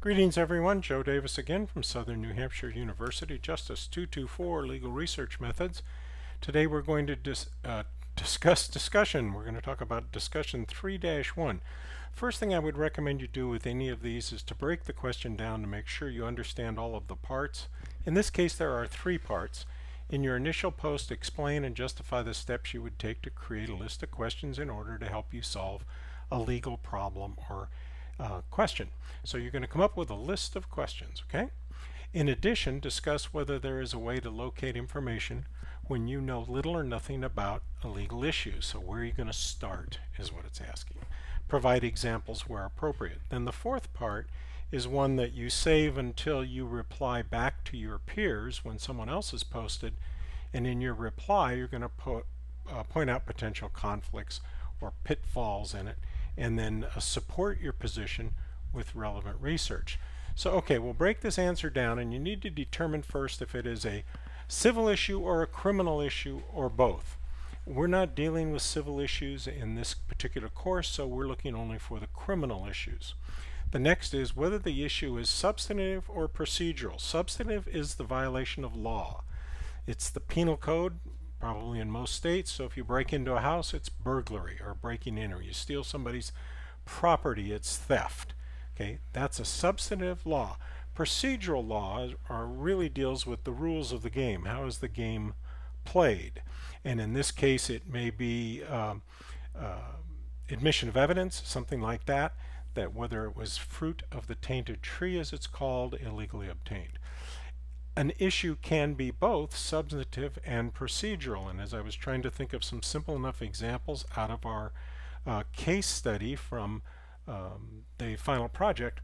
Greetings everyone, Joe Davis again from Southern New Hampshire University, Justice 224 Legal Research Methods. Today we're going to discussion. We're going to talk about discussion 3-1. First thing I would recommend you do with any of these is to break the question down to make sure you understand all of the parts. In this case there are 3 parts. In your initial post, explain and justify the steps you would take to create a list of questions in order to help you solve a legal problem or question. So you're going to come up with a list of questions, okay? In addition, discuss whether there is a way to locate information when you know little or nothing about a legal issue. So where are you going to start is what it's asking. Provide examples where appropriate. Then the fourth part is one that you save until you reply back to your peers when someone else has posted, and in your reply you're going to point out potential conflicts or pitfalls in it, and then support your position with relevant research. So okay, we'll break this answer down, and you need to determine first if it is a civil issue or a criminal issue or both. We're not dealing with civil issues in this particular course, so we're looking only for the criminal issues. The next is whether the issue is substantive or procedural. Substantive is the violation of law. It's the penal code, probably in most states, so if you break into a house, it's burglary or breaking in, or you steal somebody's property, it's theft. Okay, that's a substantive law. Procedural law really deals with the rules of the game. How is the game played? And in this case, it may be admission of evidence, something like that, that whether it was fruit of the tainted tree, as it's called, illegally obtained. An issue can be both substantive and procedural, and as I was trying to think of some simple enough examples out of our case study from the final project,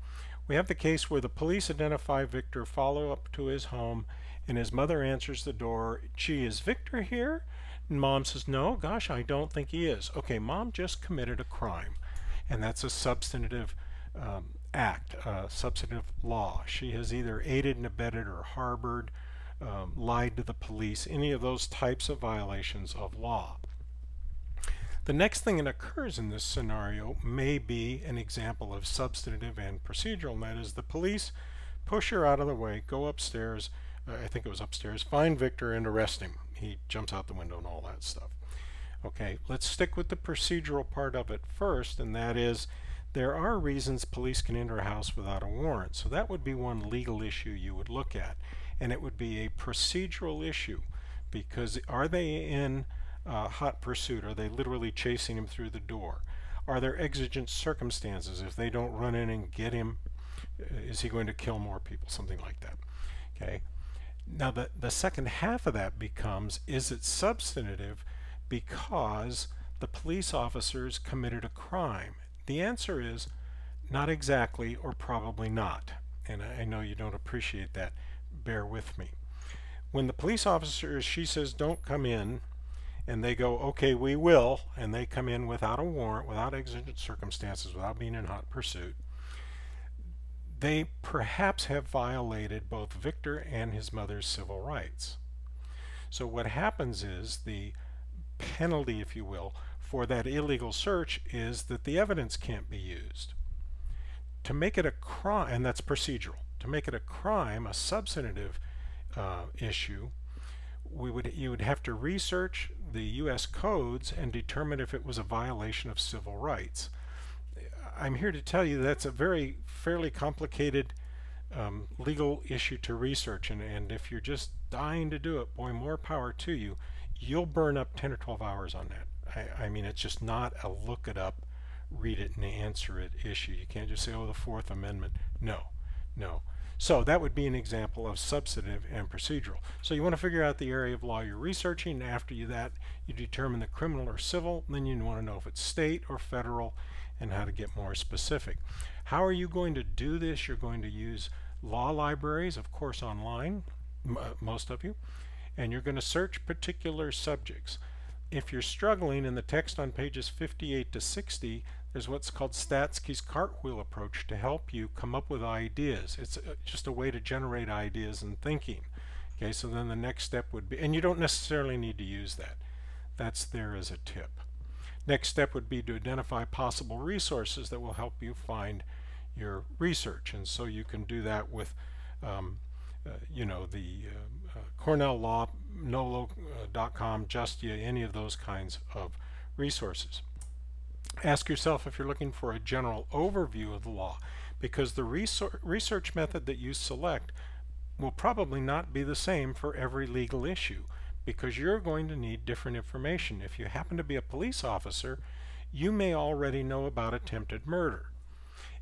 we have the case where the police identify Victor, follow up to his home, and his mother answers the door. Gee, is Victor here? And Mom says, no, gosh, I don't think he is. Okay, Mom just committed a crime, and that's a substantive act, substantive law. She has either aided and abetted or harbored, lied to the police, any of those types of violations of law. The next thing that occurs in this scenario may be an example of substantive and procedural, and that is the police push her out of the way, go upstairs, I think it was upstairs, find Victor and arrest him. He jumps out the window and all that stuff. Okay, let's stick with the procedural part of it first, and that is there are reasons police can enter a house without a warrant. So that would be one legal issue you would look at, and it would be a procedural issue, because are they in hot pursuit? Are they literally chasing him through the door? Are there exigent circumstances? If they don't run in and get him, is he going to kill more people? Something like that. Okay. Now the second half of that becomes, is it substantive because the police officers committed a crime? The answer is not exactly, or probably not. And I know you don't appreciate that. Bear with me. When the police officers, she says, don't come in, and they go, okay, we will, and they come in without a warrant, without exigent circumstances, without being in hot pursuit, they perhaps have violated both Victor and his mother's civil rights. So what happens is the penalty, if you will, for that illegal search is that the evidence can't be used. To make it a crime, and that's procedural, to make it a crime, a substantive issue, you would have to research the U.S. codes and determine if it was a violation of civil rights. I'm here to tell you that's a fairly complicated legal issue to research, and if you're just dying to do it, boy, more power to you. You'll burn up 10 or 12 hours on that. I mean, it's just not a look it up, read it, and answer it issue. You can't just say, oh, the Fourth Amendment. No, no. So that would be an example of substantive and procedural. So you want to figure out the area of law you're researching. After that, you determine the criminal or civil. Then you want to know if it's state or federal and how to get more specific. How are you going to do this? You're going to use law libraries, of course, online, most of you, and you're going to search particular subjects. If you're struggling, in the text on pages 58 to 60, there's what's called Statsky's cartwheel approach to help you come up with ideas. It's just a way to generate ideas and thinking. Okay, so then the next step would be, and you don't necessarily need to use that. That's there as a tip. Next step would be to identify possible resources that will help you find your research. And so you can do that with the Cornell Law, nolo.com, Justia, any of those kinds of resources. Ask yourself if you're looking for a general overview of the law, because the research method that you select will probably not be the same for every legal issue, because you're going to need different information. If you happen to be a police officer, you may already know about attempted murder.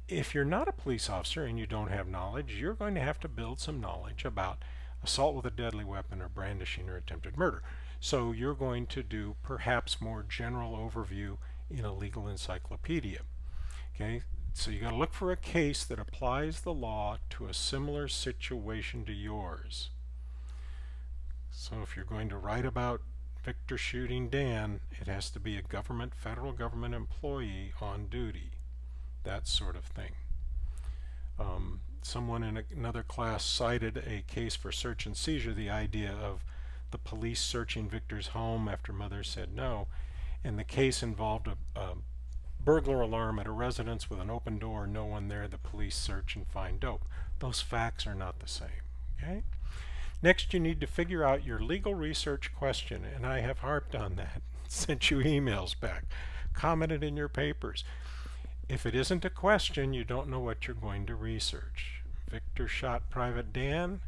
If you're not a police officer and you don't have knowledge, you're going to have to build some knowledge about assault with a deadly weapon or brandishing or attempted murder. So you're going to do perhaps more general overview in a legal encyclopedia. Okay, so you got to look for a case that applies the law to a similar situation to yours. So if you're going to write about Victor shooting Dan, it has to be a federal government employee on duty, that sort of thing. Someone in another class cited a case for search and seizure, the idea of the police searching Victor's home after mother said no, and the case involved a burglar alarm at a residence with an open door, no one there, the police search and find dope. Those facts are not the same. Okay? Next, you need to figure out your legal research question, and I have harped on that, sent you emails back, commented in your papers. If it isn't a question, you don't know what you're going to research. Victor shot Private Dan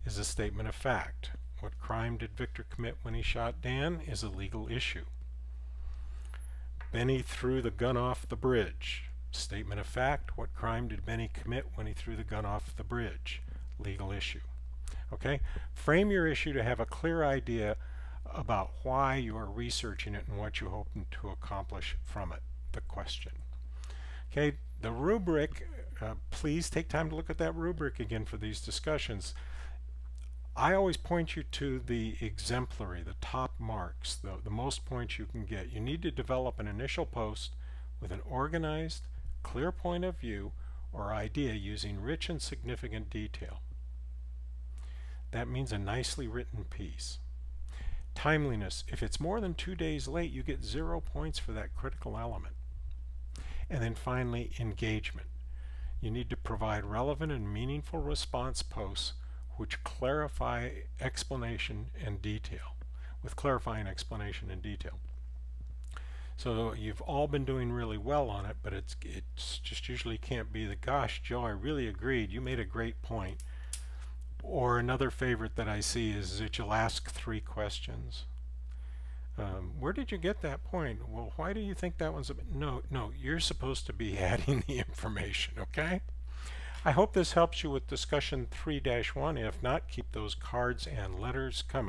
is a statement of fact. What crime did Victor commit when he shot Dan is a legal issue. Benny threw the gun off the bridge. Statement of fact. What crime did Benny commit when he threw the gun off the bridge? Legal issue. Okay? Frame your issue to have a clear idea about why you are researching it and what you hope to accomplish from it, the question. Okay, the rubric, please take time to look at that rubric again for these discussions. I always point you to the exemplary, the top marks, the most points you can get. You need to develop an initial post with an organized, clear point of view or idea using rich and significant detail. That means a nicely written piece. Timeliness, if it's more than 2 days late, you get 0 points for that critical element. And then finally, engagement. You need to provide relevant and meaningful response posts which clarify explanation and detail, with clarifying explanation and detail. So you've all been doing really well on it, but it's just usually can't be the, gosh, Joe, I really agreed, you made a great point. Or another favorite that I see is that you'll ask 3 questions. Where did you get that point? Well, why do you think that one's a... No, you're supposed to be adding the information, okay? I hope this helps you with discussion 3-1. If not, keep those cards and letters coming.